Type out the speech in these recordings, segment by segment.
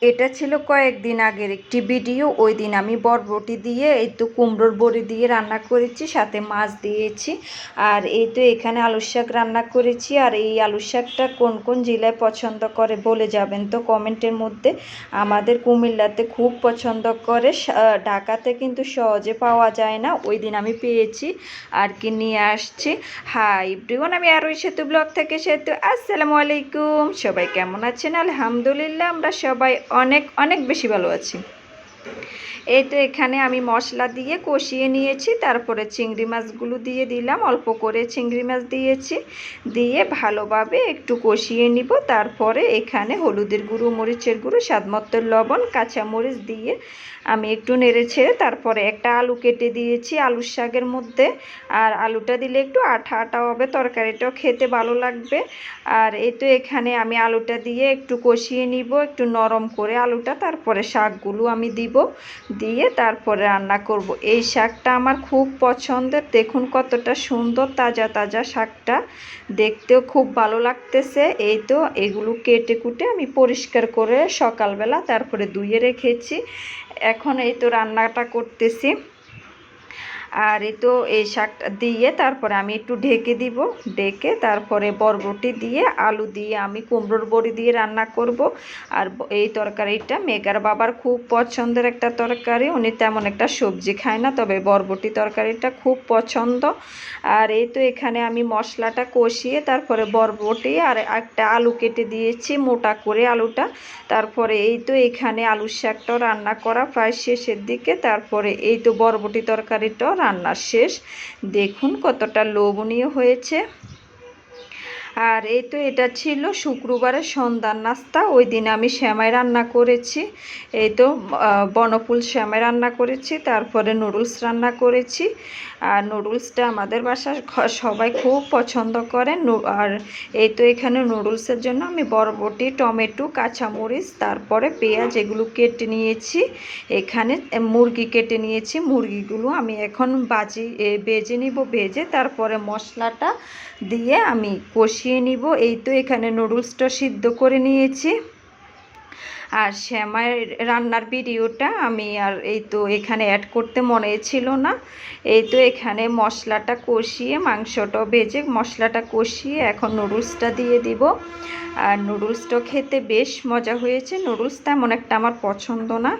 এটা ছিল কয়েকদিন আগের একটি ভিডিও। ওই দিন আমি বরবটি দিয়ে এই তো কুমড়োর বড়ি দিয়ে রান্না করেছি, সাথে মাছ দিয়েছি। আর এই তো এখানে আলুর শাক রান্না করেছি। আর এই আলুর শাকটা কোন কোন জেলায় পছন্দ করে বলে যাবেন তো কমেন্টের মধ্যে। আমাদের কুমিল্লাতে খুব পছন্দ করে, ঢাকাতে কিন্তু সহজে পাওয়া যায় না। ওই দিন আমি পেয়েছি আর কি নিয়ে আসছি। হাই এভরিওয়ান, আমি আরও সেতু ব্লগ থেকে সেতু। আসসালামু আলাইকুম, সবাই কেমন আছেন? আলহামদুলিল্লাহ আমরা সবাই অনেক অনেক বেশি ভালো আছি। এই তো এখানে আমি মশলা দিয়ে কষিয়ে নিয়েছি, তারপরে চিংড়ি মাছগুলো দিয়ে দিলাম, অল্প করে চিংড়ি মাছ দিয়েছি, দিয়ে ভালোভাবে একটু কষিয়ে নিব। তারপরে এখানে হলুদের গুঁড়ো, মরিচের গুঁড়ো, স্বাদমতো লবণ, কাঁচামরিচ দিয়ে আমি একটু নেড়ে ছেড়ে তারপরে একটা আলু কেটে দিয়েছি আলুর শাকের মধ্যে। আর আলুটা দিলে একটু আঠা আঠা হবে, তরকারিটাও খেতে ভালো লাগবে। আর এই তো এখানে আমি আলুটা দিয়ে একটু কষিয়ে নিব, একটু নরম করে আলুটা, তারপরে শাকগুলো আমি দিব, দিয়ে তারপরে রান্না করব। এই শাকটা আমার খুব পছন্দের, দেখুন কতটা সুন্দর তাজা তাজা শাকটা, দেখতেও খুব ভালো লাগতেছে। এই তো এগুলো কেটে কুটে আমি পরিষ্কার করে সকালবেলা তারপরে ধুয়ে রেখেছি। এখন এই তো রান্নাটা করতেছি। আর এই তো এই শাকটা দিয়ে তারপরে আমি একটু ঢেকে দিব, ঢেকে তারপরে বরবটি দিয়ে আলু দিয়ে আমি কুমড়োর বড়ি দিয়ে রান্না করব। আর এই তরকারিটা মেঘার বাবার খুব পছন্দের একটা তরকারি, উনি তেমন একটা সবজি খায় না, তবে বরবটি তরকারিটা খুব পছন্দ। আর এই তো এখানে আমি মশলাটা কষিয়ে তারপরে বরবটি আর একটা আলু কেটে দিয়েছি মোটা করে আলুটা। তারপরে এই তো এখানে আলুর শাকটাও রান্না করা প্রায় শেষের দিকে। তারপরে এই তো বরবটি তরকারিটাও রান্না শেষ, দেখুন কতটা লোভনীয় হয়েছে। আর এই তো এটা ছিল শুক্রবারের সন্ধ্যার নাস্তা। ওই দিন আমি সেমাই রান্না করেছি, এই তো বনফুল সেমাই রান্না করেছি, তারপরে নুডলস রান্না করেছি। আর নুডলসটা আমাদের বাসায় সবাই খুব পছন্দ করেন। আর এই তো এখানে নুডলসের জন্য আমি বরবটি, টমেটো, কাঁচামরিচ, তারপরে পেঁয়াজ এগুলো কেটে নিয়েছি। এখানে মুরগি কেটে নিয়েছি, মুরগিগুলো আমি এখন ভেজে নিব, ভেজে তারপরে মশলাটা দিয়ে আমি কষিয়ে নিব। এই তো এখানে নুডলসটা সিদ্ধ করে নিয়েছি। আর সেমাই রান্নার ভিডিওটা আমি আর এই তো এখানে অ্যাড করতে মনে ছিল না। এই তো এখানে মশলাটা কষিয়ে, মাংসটা ভেজে মশলাটা কষিয়ে এখন নুডলসটা দিয়ে দিব। আর নুডলসটা খেতে বেশ মজা হয়েছে। নুডলস তেমন একটা আমার পছন্দ না,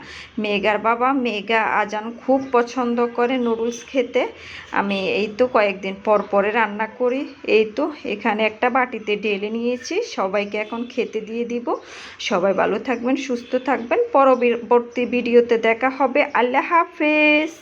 মেঘার বাবা মেঘা আজান খুব পছন্দ করে নুডলস খেতে। আমি এই তো কয়েকদিন পর পরে রান্না করি। এই তো এখানে একটা বাটিতে ঢেলে নিয়েছি, সবাইকে এখন খেতে দিয়ে দিব। সবাই ভালো থাকবেন, সুস্থ থাকবেন, পরবর্তী ভিডিওতে দেখা হবে। আল্লাহ হাফেজ।